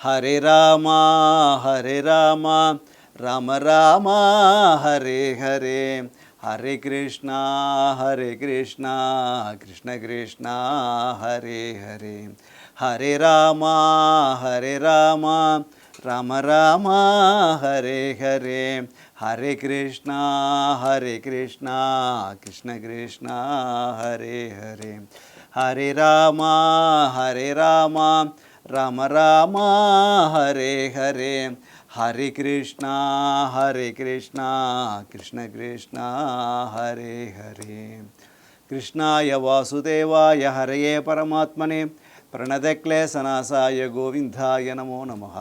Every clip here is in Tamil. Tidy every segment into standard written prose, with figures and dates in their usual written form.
ஹரே ராமா ஹரே ராமா ராம ராமா ஹரே ஹரே ஹரே கிருஷ்ணா கிருஷ்ண கிருஷ்ணா ஹரே ஹரே ஹரே ராமா ராம ராமா ஹரே ஹரே ஹரே கிருஷ்ணா கிருஷ்ண கிருஷ்ணா ஹரே ஹரே ஹரே ராமா ராம ராமா ஹரே ஹரே ஹரே கிருஷ்ணா கிருஷ்ண கிருஷ்ணா ஹரே ஹரே கிருஷ்ணாய வாசுதேவாய ஹரயே பரமாத்மனே பிரணதக்லேசநாசாய கோவிந்தாய நமோ நமः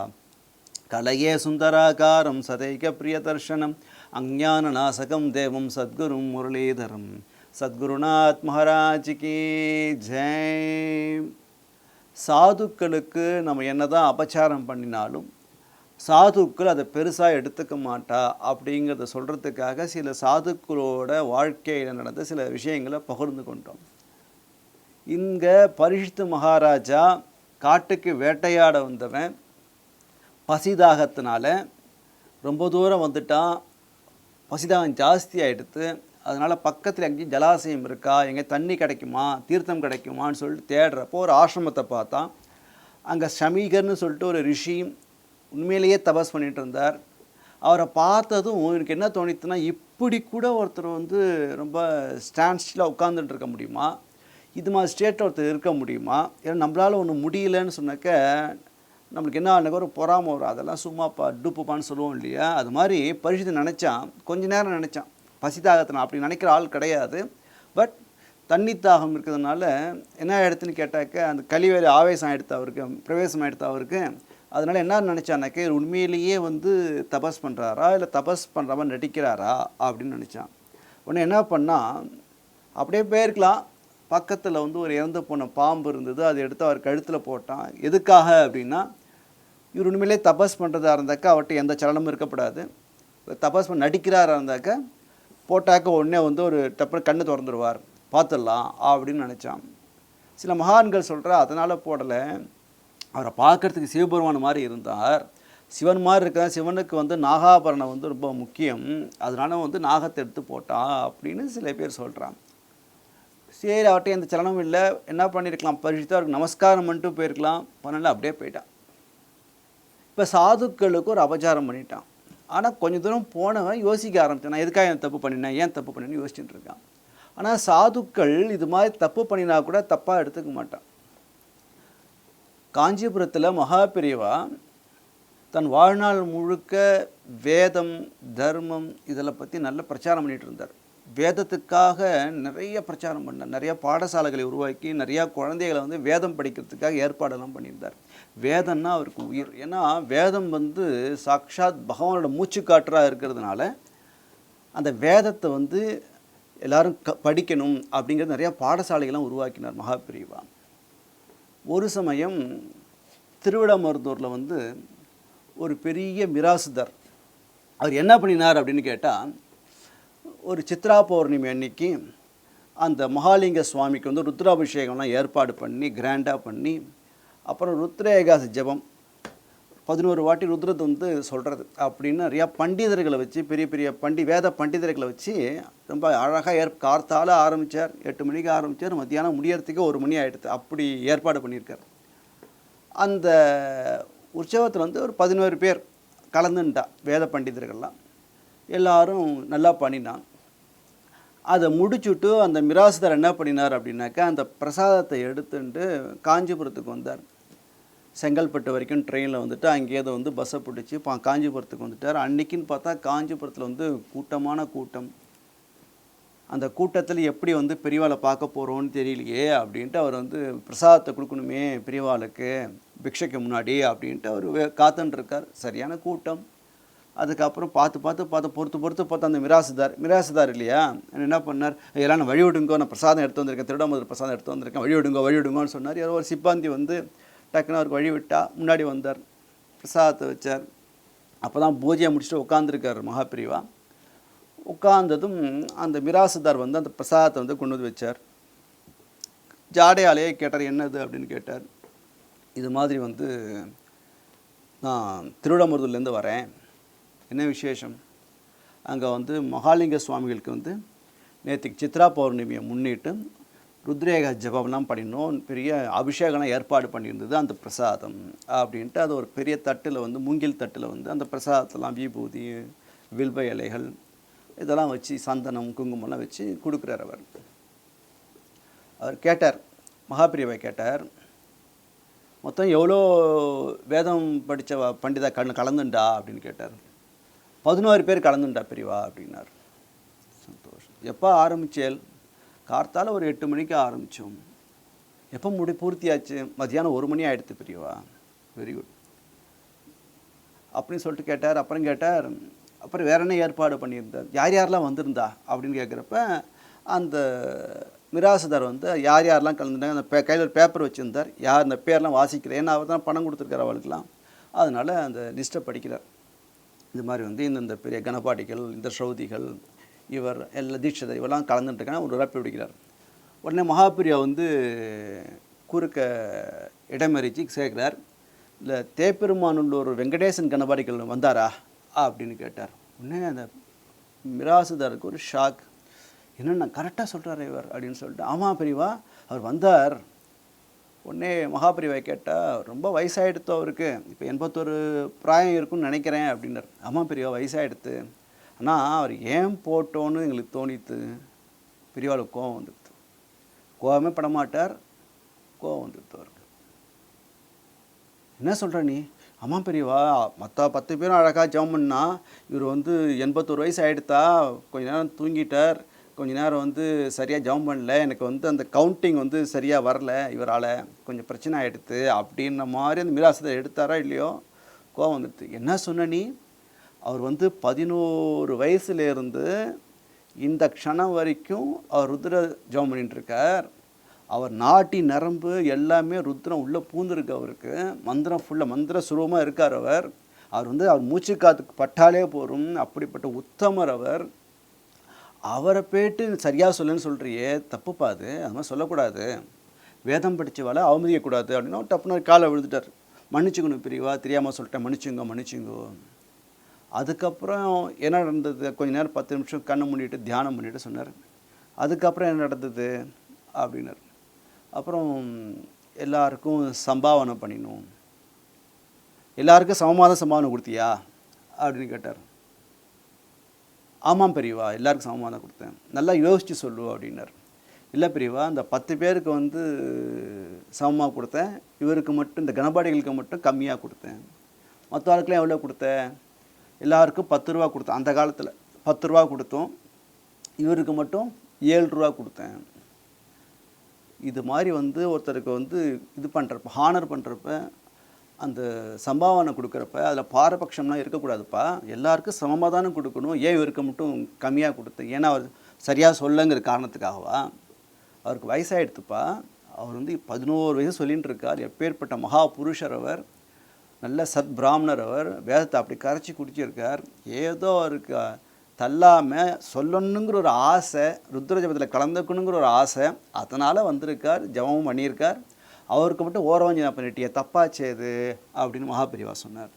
கலயே சுந்தராகாரம் சதைக பிரியதர்ஷனம் அஞ்ஞானநாசகம் தேவம் சத்குரும் முரளீதரம் சத்குருநாத் மகாராஜ் கி ஜெய். சாதுக்களுக்கு நம்ம என்னதான் அபச்சாரம் பண்ணினாலும் சாதுக்கள் அதை பெருசாக எடுத்துக்க மாட்டா அப்படிங்கிறத சொல்கிறதுக்காக சில சாதுக்களோட வாழ்க்கையில் நடந்த சில விஷயங்களை பகிர்ந்து கொண்டோம். இங்கே பரீட்சித்து மகாராஜா காட்டுக்கு வேட்டையாட வந்தவன் பசிதாகத்தினால ரொம்ப தூரம் வந்துட்டான். பசிதாகம் ஜாஸ்தி ஆகிடுத்து. அதனால் பக்கத்தில் எங்கேயும் ஜலாசயம் இருக்கா, எங்கே தண்ணி கிடைக்குமா, தீர்த்தம் கிடைக்குமான்னு சொல்லிட்டு தேடுறப்போ ஒரு ஆசிரமத்தை பார்த்தான். அங்கே ஷமீகர்னு சொல்லிட்டு ஒரு ரிஷி உண்மையிலேயே தபஸ் பண்ணிகிட்டு இருந்தார். அவரை பார்த்ததும் எனக்கு என்ன தோணித்துன்னா, இப்படி கூட ஒருத்தர் வந்து ரொம்ப ஸ்டாண்ட்ஸ்டில் உட்காந்துட்டு இருக்க முடியுமா, இது மாதிரி ஸ்டேட்டில் ஒருத்தர் இருக்க முடியுமா, ஏன்னா நம்மளால் ஒன்று முடியலன்னு சொன்னாக்க நம்மளுக்கு என்ன ஆனாக்க ஒரு பொறாமை வரும். அதெல்லாம் சும்மாப்பா டூப்புப்பான்னு சொல்லுவோம் இல்லையா, அது மாதிரி பரிசுத்து நினச்சான். கொஞ்ச நேரம் நினச்சான். பசிதாகத்தை அப்படி நினைக்கிற ஆள் கிடையாது. பட் தண்ணி தாகம் இருக்கிறதுனால என்ன ஆகிடுதுன்னு கேட்டாக்க அந்த கழிவேறு ஆவேசம் ஆகிடுத்து அவருக்கு, பிரவேசம் ஆகிடுத்து அவருக்கு. அதனால் என்ன நினச்சானாக்க உண்மையிலேயே வந்து தபஸ் பண்ணுறாரா இல்லை தபஸ் பண்ணுற மாதிரி நடிக்கிறாரா அப்படின்னு நினச்சான். உடனே என்ன பண்ணால், அப்படியே போயிருக்கலாம், பக்கத்தில் வந்து ஒரு இறந்து போன பாம்பு இருந்தது, அதை எடுத்து அவர் கழுத்தில் போட்டான். எதுக்காக அப்படின்னா, இவர் உண்மையிலே தபஸ் பண்ணுறதா இருந்தாக்கா அவர்கிட்ட எந்த சலனமும் இருக்கப்படாது. தபஸ் பண்ண நடிக்கிறாரா இருந்தாக்க போட்டாக்க உடனே வந்து ஒரு டப்பு கண்ணு திறந்துடுவார், பார்த்துடலாம் அப்படின்னு நினச்சான். சில மகான்கள் சொல்கிற அதனால் போடலை, அவரை பார்க்குறதுக்கு சிவபெருமான் மாதிரி இருந்தார், சிவன் மாதிரி இருக்கிற சிவனுக்கு வந்து நாகாபரணம் வந்து ரொம்ப முக்கியம், அதனால வந்து நாகத்தை எடுத்து போட்டான் அப்படின்னு சில பேர் சொல்கிறான். சரி, அவர்கிட்ட எந்த சலனமும் இல்லை, என்ன பண்ணியிருக்கலாம், பரிசுத்தா அவருக்கு நமஸ்காரம் பண்ணிட்டு போயிருக்கலாம், பண்ணல, அப்படியே போயிட்டான். இப்போ சாதுக்களுக்கு ஒரு அபச்சாரம் பண்ணிட்டான். ஆனால் கொஞ்சம் தூரம் போனவன் யோசிக்க ஆரம்பித்தான், நான் எதுக்காக என் தப்பு பண்ணினேன், ஏன் தப்பு பண்ணினேன்னு யோசிச்சுட்டு இருக்கான். ஆனால் சாதுக்கள் இது மாதிரி தப்பு பண்ணினா கூட தப்பாக எடுத்துக்க மாட்டான். காஞ்சிபுரத்தில் மகாபிரிவா தன் வாழ்நாள் முழுக்க வேதம் தர்மம் இதில் பற்றி நல்ல பிரச்சாரம் பண்ணிகிட்டு இருந்தார். வேதத்துக்காக நிறைய பிரச்சாரம் பண்ணார், நிறையா பாடசாலைகளை உருவாக்கி நிறையா குழந்தைகளை வந்து வேதம் படிக்கிறதுக்காக ஏற்பாடெல்லாம் பண்ணியிருந்தார். வேதம்னா அவருக்கு உயிர். ஏன்னா வேதம் வந்து சாக்ஷாத் பகவானோட மூச்சு காற்றாக இருக்கிறதுனால அந்த வேதத்தை வந்து எல்லோரும் படிக்கணும் அப்படிங்கிறது நிறையா பாடசாலைகள்லாம் உருவாக்கினார் மகாபிரிவா. ஒரு சமயம் திருவிடாமருதூரில் வந்து ஒரு பெரிய மிராசுதர், அவர் என்ன பண்ணினார் அப்படின்னு கேட்டால், ஒரு சித்ரா பௌர்ணமி அன்னைக்கு அந்த மகாலிங்க சுவாமிக்கு வந்து ருத்ராபிஷேகம்லாம் ஏற்பாடு பண்ணி கிராண்டாக பண்ணி, அப்புறம் ருத்ர ஏகாசி ஜபம் 11 வாட்டி ருத்ரத்தை வந்து சொல்கிறது அப்படின்னு நிறையா பண்டிதர்களை வச்சு, பெரிய பெரிய வேத பண்டிதர்களை வச்சு ரொம்ப அழகாக கார்த்தால் ஆரம்பித்தார். 8 மணிக்கு ஆரம்பித்தார், மத்தியானம் முடியறதுக்கு 1 மணி ஆகிடுது, அப்படி ஏற்பாடு பண்ணியிருக்கார். அந்த உற்சவத்தில் வந்து ஒரு 11 பேர் கலந்துட்டா, வேத பண்டிதர்கள்லாம் எல்லாரும் நல்லா பண்ணினான். அதை முடிச்சுட்டு அந்த மிராசுதார் என்ன பண்ணினார் அப்படின்னாக்கா, அந்த பிரசாதத்தை எடுத்துட்டு காஞ்சிபுரத்துக்கு வந்தார். செங்கல்பட்டு வரைக்கும் ட்ரெயினில் வந்துட்டு அங்கேயே வந்து பஸ்ஸை பிடிச்சி காஞ்சிபுரத்துக்கு வந்துட்டார். அன்றைக்கின்னு பார்த்தா காஞ்சிபுரத்தில் வந்து கூட்டமான கூட்டம். அந்த கூட்டத்தில் எப்படி வந்து பெரியவாளை பார்க்க போகிறோன்னு தெரியலையே அப்படின்ட்டு அவர் வந்து பிரசாதத்தை கொடுக்கணுமே பெரியவாளுக்கு பிக்ஷைக்கு முன்னாடி அப்படின்ட்டு அவர் காத்துட்டுருக்கார். சரியான கூட்டம். அதுக்கப்புறம் பார்த்து பொறுத்து பார்த்து அந்த மிராசுதார் இல்லையா, என்ன பண்ணார், எல்லாம் நான் வழி விடுங்கோ, நான் பிரசாதம் எடுத்து வந்திருக்கேன், திருடாமதுரை பிரசாதம் எடுத்து வந்திருக்கேன், வழி விடுங்கோன்னு சொன்னார். யாரோ ஒரு சிப்பாந்தி வந்து டக்குன்னு அவருக்கு வழி விட்டா, முன்னாடி வந்தார், பிரசாதத்தை வச்சார். அப்போ தான் பூஜையை முடிச்சுட்டு உட்காந்துருக்கார் மகாபிரிவா. உட்கார்ந்ததும் அந்த மிராசுதார் வந்து அந்த பிரசாதத்தை வந்து கொண்டு வந்து வச்சார். ஜாடையாலேயே கேட்டார், என்னது அப்படின்னு கேட்டார். இது மாதிரி வந்து நான் திருவிடாமருதூர்லேருந்து வரேன். என்ன விசேஷம்? அங்கே வந்து மகாலிங்க சுவாமிகளுக்கு வந்து நேற்றுக்கு சித்ரா பௌர்ணமியை முன்னிட்டு ருத்ரேக ஜபம்லாம் பண்ணினோம். பெரிய அபிஷேகம்லாம் ஏற்பாடு பண்ணியிருந்தது. அந்த பிரசாதம் அப்படின்ட்டு அது ஒரு பெரிய தட்டில் வந்து மூங்கில் தட்டில் வந்து அந்த பிரசாதத்தெல்லாம் விபூதி, வில்வ இலைகள் இதெல்லாம் வச்சு சந்தனம் குங்குமம்லாம் வச்சு கொடுக்குறார். அவர் கேட்டார், மகாபிரிவை கேட்டார், மொத்தம் எவ்வளோ வேதம் படித்த பண்டிதா கலந்துண்டா அப்படின்னு கேட்டார். 11 பேர் கலந்துண்டா பிரிவா அப்படின்னார். சந்தோஷம். எப்போ ஆரம்பிச்சேல்? கார்த்தால ஒரு 8 மணிக்கு ஆரம்பித்தோம். எப்போ பூர்த்தியாச்சு? மத்தியானம் 1 மணி ஆகிடுது பிரிவா. வெரி குட் அப்படின்னு சொல்லிட்டு கேட்டார். அப்புறம் கேட்டார், அப்புறம் வேற என்ன ஏற்பாடு பண்ணியிருந்தார், யார் யாரெல்லாம் வந்திருந்தா அப்படின்னு கேட்குறப்ப அந்த மிராசுதார் வந்து யார் யாரெல்லாம் கலந்துட்டாங்க அந்த கையில் ஒரு பேப்பர் வச்சுருந்தார். யார் அந்த பேர்லாம் வாசிக்கிறேன், ஏன்னா அவர் தான் பணம் கொடுத்துருக்கார் அவளுக்கெல்லாம். அதனால் அந்த லிஸ்ட்டை படிக்கிறார். இது மாதிரி வந்து இந்த பெரிய கணபாடிகள், இந்த ஸ்ரௌதிகள், இவர் எல்லா தீட்சிதர் இவெல்லாம் கலந்துட்டுருக்காங்க. ஒரு ரப்பி பிடிக்கிறார். உடனே மகாபிரியா வந்து குறுக்க இடமறிச்சு சேர்க்கிறார். இல்லை தேப்பெருமானுள்ளூர் வெங்கடேசன் கணபாடிகள் வந்தாரா அப்படின்னு கேட்டார். உடனே அந்த மிராசுதாருக்கு ஒரு ஷாக். என்னென்ன கரெக்டாக சொல்கிறார் இவர் அப்படின்னு சொல்லிட்டு, ஆமாம் பெரியவா அவர் வந்தார். உடனே மகாபிரிவை கேட்டால், ரொம்ப வயசாகிடுத்து அவருக்கு, இப்போ 81 பிராயம் இருக்குன்னு நினைக்கிறேன் அப்படின்னார். ஆமாம் பெரியவா வயசாகிடுத்து, ஆனால் அவர் ஏன் போட்டோன்னு எங்களுக்கு தோணித்து. பெரியவாளுக்கு கோவம் வந்துடுது. கோவமே படமாட்டார், கோவம் வந்துடுது அவருக்கு. என்ன சொல்கிற நீ? ஆமாம் பெரியவா மற்ற 10 பேரும் அழகாக ஜெபம் பண்ணா, இவர் வந்து 81 வயசு ஆகிடுத்தா, கொஞ்ச நேரம் தூங்கிட்டார், கொஞ்ச நேரம் வந்து சரியாக ஜெபம் பண்ணல, எனக்கு வந்து அந்த கவுண்டிங் வந்து சரியாக வரல, இவரால் கொஞ்சம் பிரச்சனை ஆகிடுது அப்படின்ற மாதிரி அந்த மிராசத்தை எடுத்தாரா இல்லையோ கோவம் வந்துடுது. என்ன சொன்ன நீ? அவர் வந்து 11 வயசுலேருந்து இந்த க்ஷணம் வரைக்கும் அவர் ருத்ர ஜெபம் பண்ணிட்டுருக்கார். அவர் நாட்டி நரம்பு எல்லாமே ருத்ரம் உள்ளே பூந்துருக்கு. அவருக்கு மந்திரம் ஃபுல்லாக மந்திர சுரூபமாக இருக்கார். அவர் வந்து அவர் மூச்சு காத்துக்கு பட்டாலே போகும், அப்படிப்பட்ட உத்தமர் அவர். அவரை போய்ட்டு சரியாக சொல்லுன்னு சொல்கிறியே, தப்புப்பா அது மாதிரி சொல்லக்கூடாது, வேதம் படித்தவாளை அவமதிக்கக்கூடாது அப்படின்னா டப்புன்னு காலை விழுந்துட்டார். மன்னிச்சுக்கணும் பிரிவா, தெரியாமல் சொல்லிட்டேன், மன்னிச்சுங்கோ. அதுக்கப்புறம் என்ன நடந்தது? கொஞ்ச நேரம் 10 நிமிஷம் கண்ணை மூடிட்டு தியானம் பண்ணிட்டு சொன்னார். அதுக்கப்புறம் என்ன நடந்தது அப்படின்னார். அப்புறம் எல்லாருக்கும் சம்பாவனை பண்ணினோம். எல்லாருக்கும் சமமாதான் கொடுத்தியா அப்படின்னு கேட்டார். ஆமாம் பெரியவா எல்லாருக்கும் சமமாக கொடுத்தேன். நல்லா யோசித்து சொல்லு அப்படின்னார். இல்லை பெரியவா அந்த 10 பேருக்கு வந்து சமமாக கொடுத்தேன், இவருக்கு மட்டும் இந்த கணபாடிகளுக்கு மட்டும் கம்மியாக கொடுத்தேன். மற்றவர்களுக்கெல்லாம் எவ்வளோ கொடுத்தேன்? எல்லாருக்கும் 10 ரூபா கொடுத்தேன். அந்த காலத்தில் 10 ரூபா கொடுத்தோம், இவருக்கு மட்டும் 7 ரூபா கொடுத்தேன். இது மாதிரி வந்து ஒருத்தருக்கு வந்து இது பண்ணுறப்ப ஹானர் பண்ணுறப்ப அந்த சம்பாவனை கொடுக்குறப்ப அதில் பாரபட்சம்லாம் இருக்கக்கூடாதுப்பா, எல்லாருக்கும் சமமாக தானே கொடுக்கணும். ஏன் இவருக்கு மட்டும் கம்மியாக கொடுத்தேன்? ஏன்னா அவர் சரியாக சொல்லுங்கிற காரணத்துக்காகவா? அவருக்கு வயசாகிடுத்துப்பா. அவர் வந்து 11 வயசு சொல்லிகிட்டு இருக்கார். எப்பேற்பட்ட மகா புருஷர் அவர், நல்ல சத் பிராமணர் அவர், வேதத்தை அப்படி கரைச்சி குடிச்சிருக்கார். ஏதோ அவருக்கு தள்ளாமல் சொல்லணுங்கிற ஒரு ஆசை, ருத்ர ஜபத்தில் கலந்துக்கணுங்கிற ஒரு ஆசை, அதனால் வந்திருக்கார், ஜபமும் பண்ணியிருக்கார். அவருக்கு மட்டும் ஓரவஞ்சனை பண்ணிட்டியே, தப்பாச்சேது அப்படின்னு மகாபிரிவா சொன்னார்.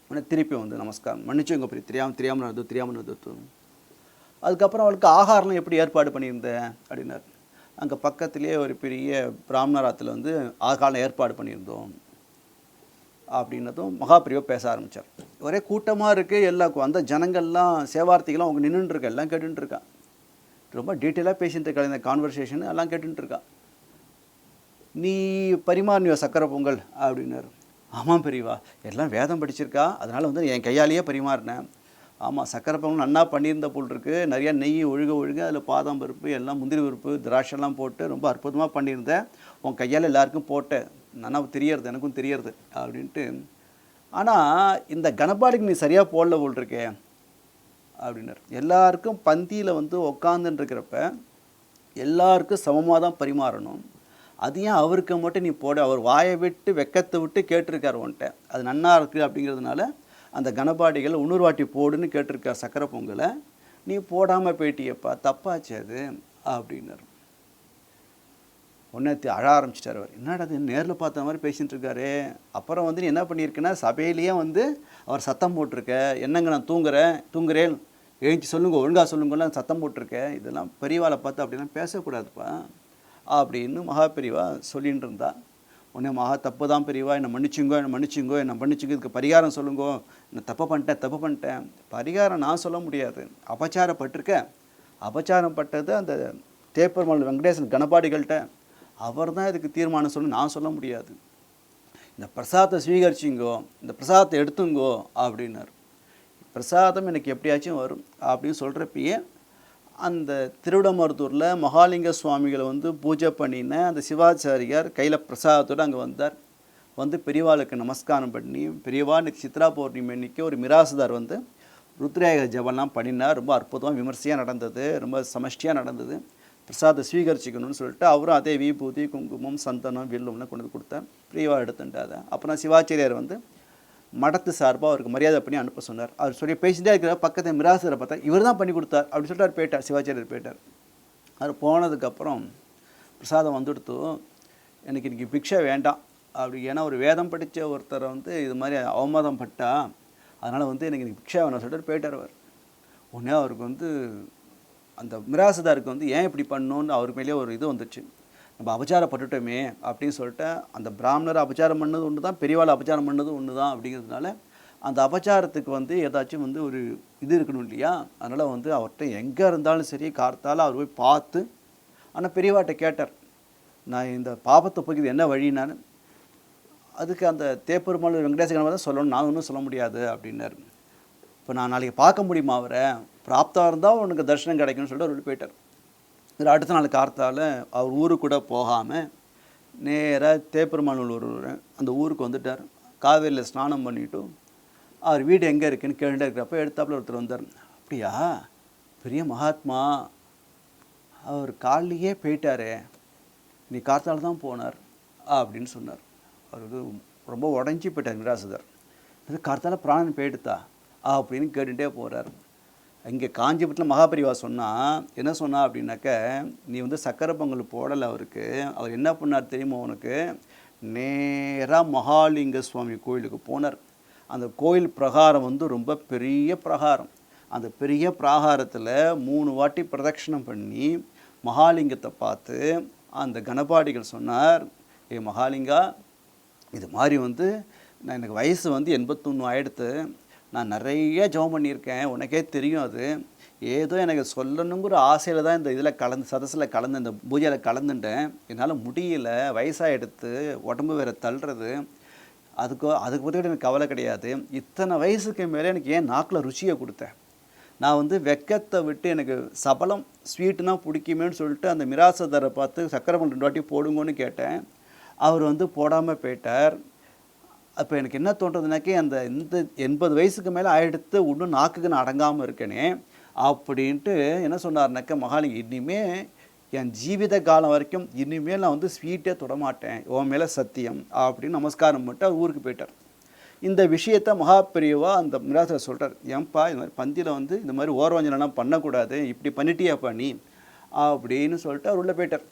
உடனே திருப்பி வந்து நமஸ்காரம், மன்னிச்சுங்க பெரிய, தெரியாமல் நடந்து. அதுக்கப்புறம் அவளுக்கு ஆகாரம் எப்படி ஏற்பாடு பண்ணியிருந்தேன் அப்படின்னார். அங்கே பக்கத்துலேயே ஒரு பெரிய பிராமணராத்தில் வந்து ஆகாரம் ஏற்பாடு பண்ணியிருந்தோம் அப்படின்னதும் மகாபிரிவா பேச ஆரம்பித்தார். ஒரே கூட்டமாக இருக்குது, எல்லாருக்கும் அந்த ஜனங்கள்லாம் சேவார்த்திகள்லாம் அவங்க நின்றுட்டுருக்கா, எல்லாம் கேட்டுருக்கா. ரொம்ப டீட்டெயிலாக பேசிகிட்டு இருக்கா, இந்த கான்வர்சேஷன் எல்லாம் கேட்டுருக்கா. நீ பரிமாறினியோ சக்கரை பொங்கல் அப்படின்னாரு. ஆமாம் பெரியவா எல்லாம் வேதம் படிச்சிருக்கா, அதனால் வந்து என் கையாலேயே பரிமாறினேன். ஆமாம் சக்கரை பொங்கல் நன்னா பண்ணியிருந்த போல் இருக்குது, நிறையா நெய் ஒழுக அதில் பாதாம் பருப்பு எல்லாம் முந்திரி பருப்பு திராட்சைலாம் போட்டு ரொம்ப அற்புதமாக பண்ணியிருந்தேன். உன் கையால் எல்லாருக்கும் போட்டேன், நல்லா தெரியறது, எனக்கும் தெரியறது அப்படின்ட்டு. ஆனால் இந்த கணபாடிக்கு நீ சரியாக போடல போல் இருக்கே அப்படின்னார். எல்லாருக்கும் பந்தியில் வந்து உக்காந்துருக்கிறப்ப எல்லாருக்கும் சமமாக தான் பரிமாறணும், அது ஏன் அவருக்கு மட்டும் நீ போட? அவர் வாயை விட்டு வெக்கத்தை விட்டு கேட்டிருக்கார் உன்ட்ட, அது நன்னா இருக்குது அப்படிங்கிறதுனால அந்த கணபாடிகளை இன்னொரு வாட்டி போடுன்னு கேட்டிருக்கார் சக்கரை பொங்கலை, நீ போடாமல் போயிட்டியப்பா, தப்பாச்சு அது அப்படின்னார். உடனே அழ ஆரம்பிச்சிட்டார் அவர். என்னடா அது நேரில் பார்த்த மாதிரி பேசிகிட்டு இருக்காரு. அப்புறம் வந்து நீ என்ன பண்ணியிருக்கேன்னா சபையிலேயே வந்து அவர் சத்தம் போட்டிருக்க, என்னங்க நான் தூங்குறேன் எழுந்துச்சு சொல்லுங்க, ஒழுங்காக சொல்லுங்கலாம் சத்தம் போட்டிருக்கேன், இதெல்லாம் பெரியவாளை பார்த்து அப்படிலாம் பேசக்கூடாதுப்பா அப்படின்னு மகா பெரியவா சொல்லிகிட்டு இருந்தா. உடனே மகா தப்பு தான் பெரியவா, என்னை மன்னிச்சுங்கோ என்னை மன்னிச்சுங்க, இதுக்கு பரிகாரம் சொல்லுங்கோ, நான் தப்பு பண்ணிட்டேன். பரிகாரம் நான் சொல்ல முடியாது, அபச்சாரம் பட்டது அந்த தேப்பெருமாள் வெங்கடேசன் கணபாடிகள்கிட்ட, அவர் தான் இதுக்கு தீர்மானம் சொல்லி நான் சொல்ல முடியாது. இந்த பிரசாதத்தை ஸ்வீகரிச்சிங்கோ, இந்த பிரசாதத்தை எடுத்துங்கோ அப்படின்னார். பிரசாதம் எனக்கு எப்படியாச்சும் வரும் அப்படின்னு சொல்கிறப்பயே அந்த திருவிடமருத்தூரில் மகாலிங்க சுவாமிகளை வந்து பூஜை பண்ணின அந்த சிவாச்சாரியார் கையில் பிரசாதத்தோடு அங்கே வந்தார். வந்து பெரியவாளுக்கு நமஸ்காரம் பண்ணி, பெரியவா இன்னைக்கு சித்ரா பௌர்ணமி அன்னைக்கு ஒரு மிராசுதார் வந்து ருத்ரேக ஜபம்லாம் பண்ணினார். ரொம்ப அற்புதமாக விமர்சையாக நடந்தது, ரொம்ப சமஷ்டியாக நடந்தது. பிரசாதத்தை ஸ்வீகரிச்சிக்கணும்னு சொல்லிட்டு அவரும் அதே விபூதி குங்குமம் சந்தனம் வில்லும்லாம் கொண்டு வந்து கொடுத்தேன். பெரியவா எடுத்துட்டாத. அப்புறம் சிவாச்சாரியார் வந்து மடத்து சார்பாக அவருக்கு மரியாதை பண்ணி அனுப்ப சொன்னார். அவர் சொல்லி பேசிகிட்டே இருக்கிற பக்கத்தில் மிராசரை பார்த்தா இவர் தான் பண்ணி கொடுத்தார் அப்படின்னு சொல்லிட்டு அவர் போயிட்டார். சிவாச்சாரியர் போயிட்டார். அவர் போனதுக்கப்புறம் பிரசாதம் வந்துடுத்து, எனக்கு இன்றைக்கி பிக்ஷை வேண்டாம் அப்படி, ஏன்னா ஒரு வேதம் படித்த ஒருத்தரை வந்து இது மாதிரி அவமாதம் பட்டா, அதனால் வந்து எனக்கு பிக்ஷை வேணும் சொல்லிட்டு போயிட்டார் அவர். உடனே அவருக்கு வந்து அந்த மிராசுதாருக்கு வந்து ஏன் இப்படி பண்ணணுன்னு அவருக்கு மேலேயே ஒரு இது வந்துச்சு, நம்ம அபச்சாரப்பட்டுட்டோமே அப்படின்னு சொல்லிட்டு, அந்த பிராமணரை அபச்சாரம் பண்ணது ஒன்று தான், பெரியவாளை அபச்சாரம் பண்ணது ஒன்று தான் அப்படிங்கிறதுனால அந்த அபச்சாரத்துக்கு வந்து ஏதாச்சும் வந்து ஒரு இது இருக்கணும் இல்லையா. அதனால் வந்து அவர்கிட்ட எங்கே இருந்தாலும் சரி கார்த்தால அவர் போய் பார்த்து, ஆனால் பெரியவாட்ட கேட்டார், நான் இந்த பாபத்தை போய்க்குது என்ன வழினான்னு. அதுக்கு அந்த தேப்பெருமாள் வெங்கடேசகன் தான் சொல்லணும், நான் ஒன்றும் சொல்ல முடியாது அப்படின்னாரு. இப்போ நான் நாளைக்கு பார்க்க முடியுமா அவரை, பிராப்தம் இருந்தால் உனக்கு தரிசனம் கிடைக்கும்னு சொல்லிட்டு அவர் போயிட்டார். இதில் அடுத்த நாள் கார்த்தால் அவர் ஊருக்கு கூட போகாமல் நேராக தேப்பெருமானூர் அந்த ஊருக்கு வந்துட்டார். காவேரியில் ஸ்நானம் பண்ணிவிட்டு அவர் வீடு எங்கே இருக்குன்னு கேட்டுட்டே இருக்கிறப்ப எடுத்தாப்புல ஒருத்தர் வந்தார். அப்படியா, பெரிய மகாத்மா, அவர் காலையே போயிட்டாரே, நீ கார்த்தால் தான் போனார் அப்படின்னு சொன்னார். அவருக்கு ரொம்ப உடஞ்சி போயிட்டார் மிராசுதார். இது கார்த்தால பிராணன் போயிடுத்தா அப்படின்னு கேட்டுகிட்டே போகிறார். இங்கே காஞ்சிபுரத்தில் மகாபரிவா சொன்னால் என்ன சொன்னா அப்படின்னாக்க, நீ வந்து சக்கரை பொங்கல் போடலை அவருக்கு, அவர் என்ன பண்ணார் தெரியுமா உனக்கு, நேராக மகாலிங்க சுவாமி கோயிலுக்கு போனார். அந்த கோயில் பிரகாரம் வந்து ரொம்ப பெரிய பிரகாரம். அந்த பெரிய பிரகாரத்தில் 3 வாட்டி பிரதட்சணம் பண்ணி மகாலிங்கத்தை பார்த்து அந்த கணபாடிகள் சொன்னார், ஏ மகாலிங்கா, இது மாதிரி வந்து நான் எனக்கு வயசு வந்து 81 ஆகிடுத்து, நான் நிறைய ஜெபம் பண்ணியிருக்கேன், உனக்கே தெரியும், அது ஏதோ எனக்கு சொல்லணுங்கிற ஆசையில் தான் இந்த இதில் சதஸில் கலந்து இந்த பூஜையில் கலந்துட்டேன், என்னால் முடியல, வயசாக எடுத்து உடம்பு வேறு தள்ளுறது, அதுக்கு பற்றி எனக்கு கவலை கிடையாது, இத்தனை வயசுக்கு மேலே எனக்கு ஏன் நாக்கில் ருச்சியை கொடுத்தேன், நான் வந்து வெக்கத்தை விட்டு எனக்கு சபலம் ஸ்வீட்டுனா பிடிக்குமேன்னு சொல்லிட்டு அந்த மிராசதாரை பார்த்து சக்கரை 2 வாட்டி போடுங்கன்னு கேட்டேன், அவர் வந்து போடாமல் போயிட்டார். அப்போ எனக்கு என்ன தோன்றதுனாக்கே, இந்த 80 வயசுக்கு மேலே ஆகிடுத்து இன்னும் நாக்குக்கு நான் அடங்காமல் இருக்கேனே அப்படின்ட்டு என்ன சொன்னார்னாக்க, மகாலிங்க, இனிமேல் என் ஜீவித காலம் வரைக்கும் இனிமேல் நான் வந்து ஸ்வீட்டே தொடமாட்டேன், உன் மேலே சத்தியம் அப்படின்னு நமஸ்காரம் பண்ணிட்டு அவர் ஊருக்கு போயிட்டார். இந்த விஷயத்த மகாபெரியவா அந்த மிராசரை சொல்கிறார், ஏன்பா இது மாதிரி பந்தியில் வந்து இந்த மாதிரி ஓரவஞ்சனெல்லாம் பண்ணக்கூடாது, இப்படி பண்ணிட்டியாப்பா நீ அப்படின்னு சொல்லிட்டு அவர் உள்ளே போயிட்டார்.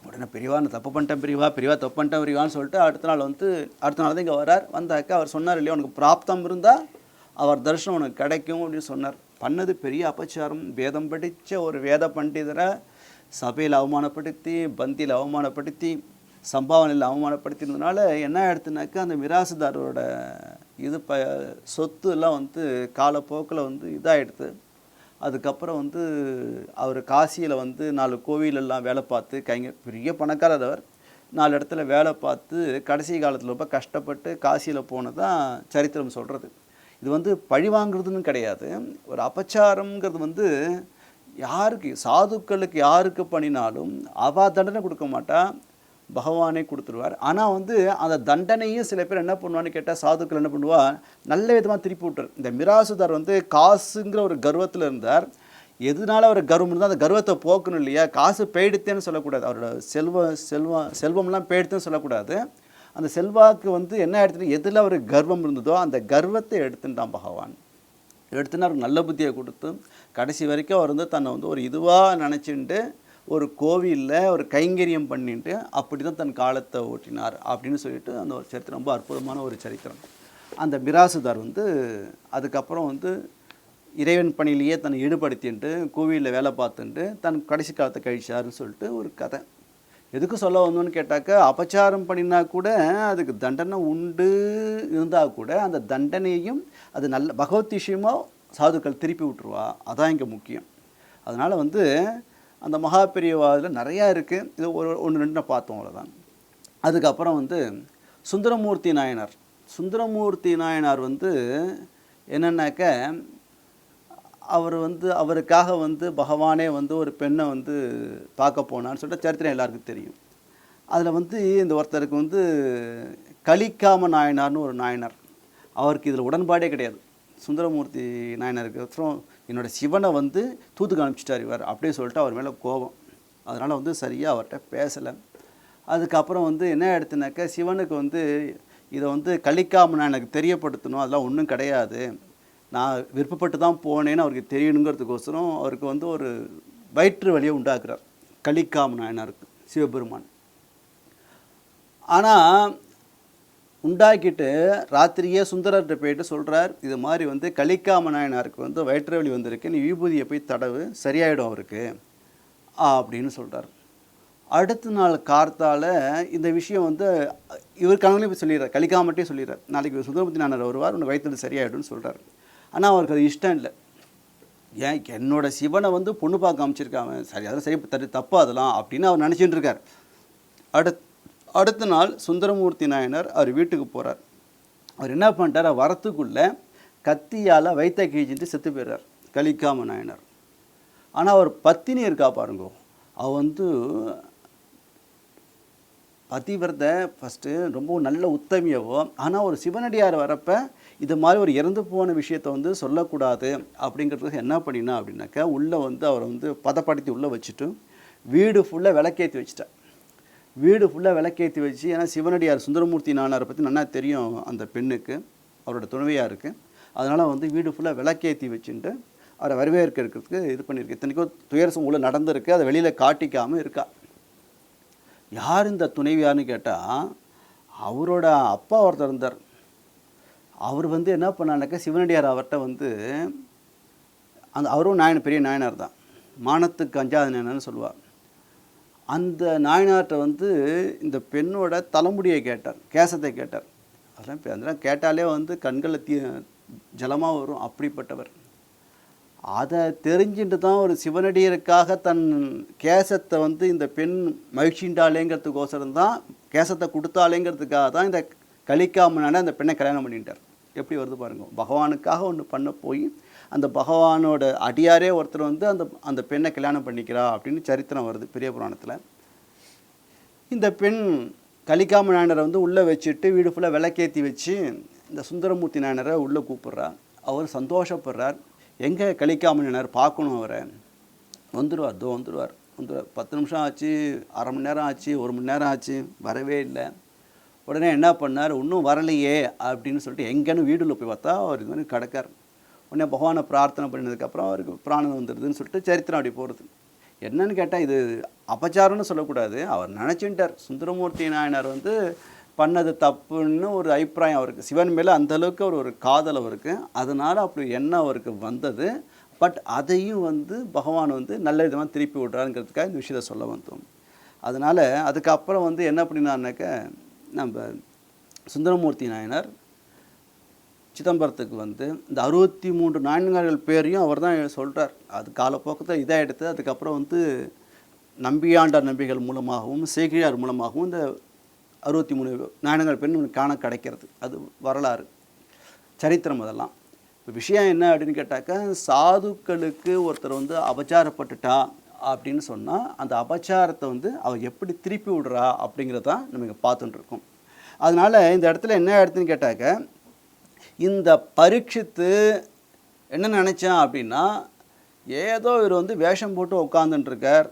உடனே பெரியவா நான் தப்பு பண்ணிட்டேன் பெரியவா தப்பு பண்ணிட்டேன் பெரியவான்னு சொல்லிட்டு அடுத்த நாள் தான் இங்கே வரார். வந்தாக்க அவர் சொன்னார் இல்லையா, உனக்கு பிராப்தம் இருந்தால் அவர் தரிசனம் உனக்கு கிடைக்கும் அப்படின்னு சொன்னார். பண்ணது பெரிய அபச்சாரம். வேதம் படித்த ஒரு வேத பண்டிதரை சபையில் அவமானப்படுத்தி, பந்தியில் அவமானப்படுத்தி, சம்பாவனையில் அவமானப்படுத்தினதுனால என்ன ஆகிடுதுனாக்கா, அந்த மிராசுதாரோட இது சொத்து எல்லாம் வந்து காலப்போக்கில் வந்து இதாகிடுது. அதுக்கப்புறம் வந்து அவர் காசியில் வந்து 4 கோவிலெல்லாம் வேலை பார்த்து பெரிய பணக்காரர் அவர், 4 இடத்துல வேலை பார்த்து கடைசி காலத்தில் ரொம்ப கஷ்டப்பட்டு காசியில் போனதான் சரித்திரம் சொல்கிறது. இது வந்து பழி வாங்குறதுன்னு கிடையாது, ஒரு அபச்சாரங்கிறது வந்து யாருக்கு, சாதுக்களுக்கு யாருக்கு பண்ணினாலும் அவா தண்டனை கொடுக்க மாட்டா, பகவானே கொடுத்துருவார். ஆனால் வந்து அந்த தண்டனையும் சில பேர் என்ன பண்ணுவான்னு கேட்டால், சாதுக்கள் என்ன பண்ணுவா, நல்ல விதமாக திருப்பி விட்டுரு. இந்த மிராசுதார் வந்து காசுங்கிற ஒரு கர்வத்தில் இருந்தார். எதனால அவர் கர்வம் இருந்தால் அந்த கர்வத்தை போக்கணும் இல்லையா, காசு போயிடுத்தேன்னு சொல்லக்கூடாது, அவரோட செல்வம்லாம் போயிடுத்தேன்னு சொல்லக்கூடாது. அந்த செல்வாக்கு வந்து என்ன எடுத்துட்டு எதில் அவர் கர்வம் இருந்ததோ அந்த கர்வத்தை எடுத்துட்டான் பகவான். எடுத்துன்னு அவருக்கு நல்ல புத்தியை கொடுத்து கடைசி வரைக்கும் அவர் வந்து தன்னை வந்து ஒரு இதுவாக நினச்சிட்டு ஒரு கோவிலில் ஒரு கைங்கரியம் பண்ணிட்டு அப்படி தான் தன் காலத்தை ஓட்டினார் அப்படின்னு சொல்லிட்டு அந்த ஒரு சரித்திரம் ரொம்ப அற்புதமான ஒரு சரித்திரம். அந்த மிராசுதார் வந்து அதுக்கப்புறம் வந்து இறைவன் பணியிலேயே தன்னை ஈடுபடுத்தின்ட்டு கோவிலில் வேலை பார்த்துட்டு தன் கடைசி காலத்தை கழிச்சாருன்னு சொல்லிட்டு ஒரு கதை. எதுக்கு சொல்ல வந்தோன்னு கேட்டாக்கா, அபச்சாரம் பண்ணினா கூட அதுக்கு தண்டனை உண்டு இருந்தால் கூட அந்த தண்டனையும் அது நல்ல பகவத் விஷயமாக சாதுக்கள் திருப்பி விட்டுருவா. அதான் இங்கே முக்கியம். அதனால் வந்து அந்த மகா பெரியவாதில் நிறையா இருக்குது. இது ஒன்று ரெண்டு பார்த்தோம், அவ்வளோதான். அதுக்கப்புறம் வந்து சுந்தரமூர்த்தி நாயனார். சுந்தரமூர்த்தி நாயனார் வந்து என்னென்னாக்க, அவர் வந்து அவருக்காக வந்து பகவானே வந்து ஒரு பெண்ணை வந்து பார்க்க போனான்னு சொல்லிட்டு சரித்திரம் எல்லாருக்கும் தெரியும். அதில் வந்து இந்த ஒருத்தருக்கு வந்து கலிக்காம நாயனார்னு ஒரு நாயனார், அவருக்கு இதில் உடன்பாடே கிடையாது. சுந்தரமூர்த்தி நாயனாருக்கு அப்புறம் என்னோடய சிவனை வந்து தூத்துக்கு அனுப்பிச்சிட்டார் இவர் அப்படியே சொல்லிட்டு அவர் மேலே கோபம். அதனால் வந்து சரியாக அவர்கிட்ட பேசலை. அதுக்கப்புறம் வந்து என்ன எடுத்துனாக்கா, சிவனுக்கு வந்து இதை வந்து கலிக்காம நாயனுக்கு தெரியப்படுத்தணும், அதெல்லாம் ஒன்றும் கிடையாது, நான் விருப்பப்பட்டு தான் போனேன்னு அவருக்கு தெரியணுங்கிறதுக்கோசரம் அவருக்கு வந்து ஒரு வயிற்று வலியை உண்டாக்குறார் கலிக்காம நாயனாருக்கு சிவபெருமான். ஆனால் உண்டாக்கிட்டு ராத்திரியே சுந்தரர்கிட்ட போயிட்டு சொல்கிறார், இது மாதிரி வந்து கலிக்காம நாயனாருக்கு வந்து வயிற்று வலி வந்திருக்கு, நீ விபூதியை போய் தடவு சரியாயிடும் அவருக்கு அப்படின்னு சொல்கிறார். அடுத்த நாள் கார்த்தால் இந்த விஷயம் வந்து இவர் கனவுலேயும் போய் சொல்லிடுறார், கலிக்காமட்டே சொல்லிடுறார், நாளைக்கு சுந்தரமூர்த்தி நாயனார் வருவார், உன்னை வயிற்று சரியாயிடும்னு சொல்கிறார். ஆனால் அவருக்கு அது இஷ்டம் இல்லை. ஏன் என்னோட சிவனை வந்து பொண்ணு பார்க்க அமைச்சிருக்காங்க, சரி அதெல்லாம் சரி தப்பு அதெல்லாம் அப்படின்னு அவர் நினச்சிட்டு இருக்கார். அடுத்த நாள் சுந்தரமூர்த்தி நாயனார் அவர் வீட்டுக்கு போகிறார். அவர் என்ன பண்ணிட்டார், வரத்துக்குள்ளே கத்தியால் வயிற்றை கிழிச்சிட்டு செத்து போயிடுறார் கலிக்காம நாயனார். ஆனால் அவர் பத்தினி இருக்கா பாருங்கோ, அவள் வந்து பதிவிரதை ஃபஸ்ட்டு ரொம்ப நல்ல உத்தமியவோ, ஆனால் ஒரு சிவனடியார் வரப்போ இது மாதிரி ஒரு இறந்து போன விஷயத்தை வந்து சொல்லக்கூடாது அப்படிங்கிறதுக்கு என்ன பண்ணினா அப்படின்னாக்கா, உள்ளே வந்து அவரை வந்து பதப்படுத்தி உள்ளே வச்சுட்டு வீடு ஃபுல்லாக விளக்கேற்றி வச்சுட்டா. வீடு ஃபுல்லாக விளக்கேற்றி வச்சு, ஏன்னா சிவனடியார் சுந்தரமூர்த்தி நாயனாரை பற்றி நல்லா தெரியும் அந்த பெண்ணுக்கு, அவரோட துணைவியாக இருக்குது. அதனால் வந்து வீடு ஃபுல்லாக விளக்கேற்றி வச்சுட்டு அவரை வரவேற்கிறதுக்கு இது பண்ணியிருக்கு. இத்தனைக்கும் துயரசம் உள்ள நடந்திருக்கு, அதை வெளியில் காட்டிக்காமல் இருக்கா. யார் இந்த துணைவியார்னு கேட்டால், அவரோட அப்பா ஒருத்தர் இருந்தார். அவர் வந்து என்ன பண்ணானாக்கா, சிவனடியார் அவர்கிட்ட வந்து அவரும் பெரிய நாயனார் தான், மானத்துக்கு அஞ்சாத நாயனார்னு சொல்லுவார். அந்த நாயனார்கிட்ட வந்து இந்த பெண்ணோட தலைமுடியை கேட்டார், கேசத்தை கேட்டார். அதெல்லாம் கேட்டாலே வந்து கண்களில் ஜலமாக வரும், அப்படிப்பட்டவர். அதை தெரிஞ்சுட்டு தான் ஒரு சிவனடியருக்காக தன் கேசத்தை வந்து இந்த பெண் மகிழ்ச்சிண்டாலேங்கிறதுக்கோசரம் தான், கேசத்தை கொடுத்தாலேங்கிறதுக்காக தான் இந்த கலிக்காமனால அந்த பெண்ணை கல்யாணம் பண்ணிட்டார். எப்படி வருது பாருங்க, பகவானுக்காக ஒன்று பண்ண போய் அந்த பகவானோட அடியாரே ஒருத்தர் வந்து அந்த பெண்ணை கல்யாணம் பண்ணிக்கிறா அப்படின்னு சரித்திரம் வருது பெரிய புராணத்தில். இந்த பெண் கலிக்காம நாயனரை வந்து உள்ளே வச்சுட்டு வீடு ஃபுல்லாக விளக்கேற்றி வச்சு இந்த சுந்தரமூர்த்தி நாயனரை உள்ளே கூப்பிட்றா. அவர் சந்தோஷப்படுறார், எங்கே கலிக்காம நாயனர் பார்க்கணும், அவரை வந்துடுவார் 10 நிமிஷம் ஆச்சு, அரை மணி நேரம் ஆச்சு, 1 மணி நேரம் ஆச்சு, வரவே இல்லை. உடனே என்ன பண்ணார், இன்னும் வரலையே அப்படின்னு சொல்லிட்டு எங்கேன்னு வீடுல போய் பார்த்தா அவர் இது மாதிரி கிடக்கார். உடனே பகவானை பிரார்த்தனை பண்ணினதுக்கப்புறம் அவருக்கு பிராணம் வந்துடுதுன்னு சொல்லிட்டு சரித்திரம் அப்படி போகிறது. என்னன்னு கேட்டால், இது அபச்சாரம்னு சொல்லக்கூடாது, அவர் நினச்சிட்டார் சுந்தரமூர்த்தி நாயனார் வந்து பண்ணது தப்புன்னு ஒரு அபிப்பிராயம் அவருக்கு, சிவன் மேலே அந்தளவுக்கு ஒரு காதல் அவருக்கு, அதனால் அப்படி எண்ணம் அவருக்கு வந்தது. பட் அதையும் வந்து பகவான் வந்து நல்ல விதமாக திருப்பி விட்றாருங்கிறதுக்காக இந்த விஷயத்தை சொல்ல வந்தோம். அதனால் அதுக்கப்புறம் வந்து என்ன பண்ணினார்னாக்க, நம்ம சுந்தரமூர்த்தி நாயனார் சிதம்பரத்துக்கு வந்து இந்த 63 நாயன்மார்கள் பேரையும் அவர் தான் சொல்கிறார். அது காலப்போக்கத்தை இதாக எடுத்து அதுக்கப்புறம் வந்து நம்பியாண்டார் நம்பிகள் மூலமாகவும் சேக்கிழார் மூலமாகவும் இந்த 63 நாயன்மார்கள் பேர் காண கிடைக்கிறது. அது வரலாறு சரித்திரம். அதெல்லாம் விஷயம் என்ன அப்படின்னு கேட்டாக்கா, சாதுக்களுக்கு ஒருத்தர் வந்து அபச்சாரப்பட்டுட்டா அப்படின்னு சொன்னால் அந்த அபச்சாரத்தை வந்து அவர் எப்படி திருப்பி விடுறா அப்படிங்கிறதான் நம்ம இங்கே பார்த்துட்டு இருக்கோம். அதனால் இந்த இடத்துல என்ன இடத்துன்னு கேட்டாக்க, இந்த பரீட்சித்து என்ன நினச்சான் அப்படின்னா, ஏதோ இவர் வந்து வேஷம் போட்டு உட்காந்துட்டுருக்கார்,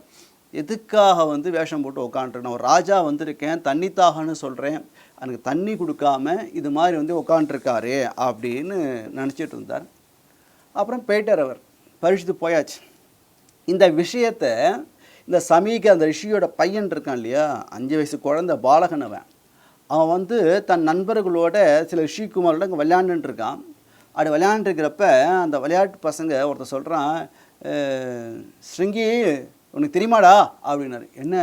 எதுக்காக வந்து வேஷம் போட்டு உட்காந்துருக்கேன், ஒரு ராஜா வந்திருக்கேன், தண்ணி தாகன்னு சொல்கிறேன், எனக்கு தண்ணி கொடுக்காம இது மாதிரி வந்து உட்காந்துருக்காரு அப்படின்னு நினச்சிட்டு இருந்தார். அப்புறம் போயிட்டார் அவர், பரீட்சித்து போயாச்சு. இந்த விஷயத்தை இந்த சமீக அந்த ரிஷியோட பையன் இருக்கான் இல்லையா, 5 வயசு குழந்தை பாலகன் அவன் வந்து தன் நண்பர்களோட சில ரிஷிகுமாரோட அங்கே விளையாண்டுட்டு இருக்கான். அப்படி விளையாண்டுருக்கிறப்ப அந்த விளையாட்டு பசங்க ஒருத்தர் சொல்கிறான், ஸ்ருங்கி உனக்கு தெரியுமாடா அப்படின்னாரு. என்ன,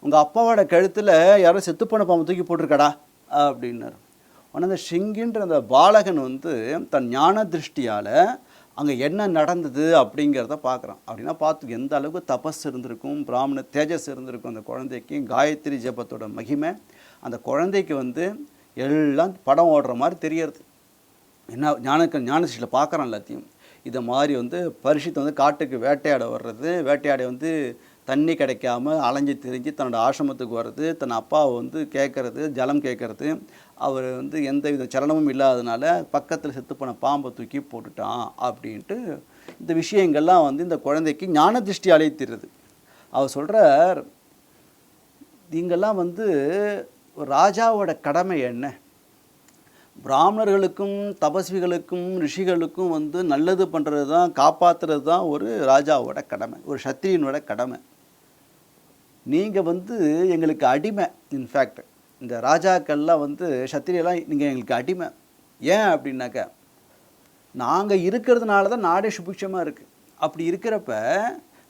உங்கள் அப்பாவோட கழுத்தில் யாரோ செத்துப்போன பாம்பு தூக்கி போட்டிருக்காடா அப்படின்னாரு. ஆனால் அந்த ஷிங்கின்ற அந்த பாலகன் வந்து தன் ஞான திருஷ்டியால் அங்கே என்ன நடந்தது அப்படிங்கிறத பார்க்குறான். அப்படின்னா பார்த்து எந்த அளவுக்கு தபஸ் இருந்திருக்கும், பிராமண தேஜஸ் இருந்திருக்கும் அந்த குழந்தைக்கு. காயத்ரி ஜபத்தோட மகிமை அந்த குழந்தைக்கு வந்து எல்லாம் படம் ஓடுற மாதிரி தெரியறது. என்ன ஞானசிஷ்டியில் பார்க்குறான் எல்லாத்தையும். இதை மாதிரி வந்து பரிஷித்தை வந்து காட்டுக்கு வேட்டையாட வர்றது, வேட்டையாட வந்து தண்ணி கிடைக்காம அலைஞ்சு திரிஞ்சு தன்னோட ஆசிரமத்துக்கு வர்றது, தன் அப்பாவை வந்து கேட்குறது, ஜலம் கேட்குறது. அவர் வந்து எந்த வித சலனமும் இல்லாததுனால பக்கத்தில் செத்து போன பாம்பை தூக்கி போட்டுட்டான் அப்படின்ட்டு இந்த விஷயங்கள்லாம் வந்து இந்த குழந்தைக்கு ஞான திருஷ்டி அழைத்திருது. அவர் சொல்கிறார், நீங்கள்லாம் வந்து ராஜாவோட கடமை என்ன? பிராமணர்களுக்கும் தபஸ்விகளுக்கும் ரிஷிகளுக்கும் வந்து நல்லது பண்ணுறது தான், காப்பாற்றுறது தான் ஒரு ராஜாவோட கடமை, ஒரு சத்திரியனோட கடமை. நீங்கள் வந்து எங்களுக்கு அடிமை. இன்ஃபேக்ட் இந்த ராஜாக்கள்லாம் வந்து சத்திரியெல்லாம் நீங்கள் எங்களுக்கு அடிமை. ஏன் அப்படின்னாக்கா, நாங்கள் இருக்கிறதுனால தான் நாடே சுபிக்ஷமாக இருக்குது. அப்படி இருக்கிறப்ப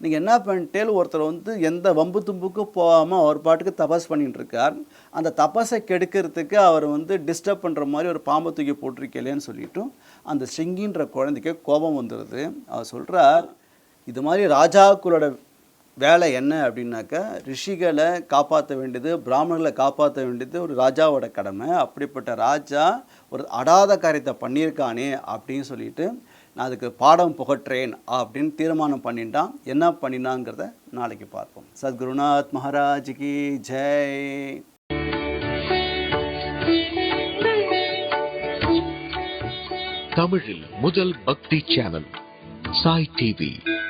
நீங்கள் என்ன பண்ணிட்டேல், ஒருத்தர் வந்து எந்த வம்பு தும்புக்கும் போகாமல் அவர் பாட்டுக்கு தபஸ் பண்ணிகிட்டு இருக்கார். அந்த தபஸை கெடுக்கிறதுக்கு அவர் வந்து டிஸ்டர்ப் பண்ணுற மாதிரி ஒரு பாம்பை தூக்கி போட்டிருக்கலேன்னு சொல்லிவிட்டும் அந்த ஸ்ருங்கின்ற குழந்தைக்கு கோபம் வந்துடுது. அவர் சொல்கிறார், இது மாதிரி ராஜாக்களோட வேலை என்ன அப்படின்னாக்கா, ரிஷிகளை காப்பாற்ற வேண்டியது, பிராமணர்களை காப்பாற்ற வேண்டியது ஒரு ராஜாவோட கடமை. அப்படிப்பட்ட ராஜா ஒரு அடாத காரியத்தை பண்ணியிருக்கானே அப்படின்னு சொல்லிட்டு நான் அதுக்கு பாடம் புகற்றேன் அப்படின்னு தீர்மானம் பண்ணிட்டான். என்ன பண்ணினாங்கிறத நாளைக்கு பார்ப்போம். சத்குருநாத் மகாராஜ் கி ஜெய். தமிழில் முதல் பக்தி சேனல் சாய் டிவி.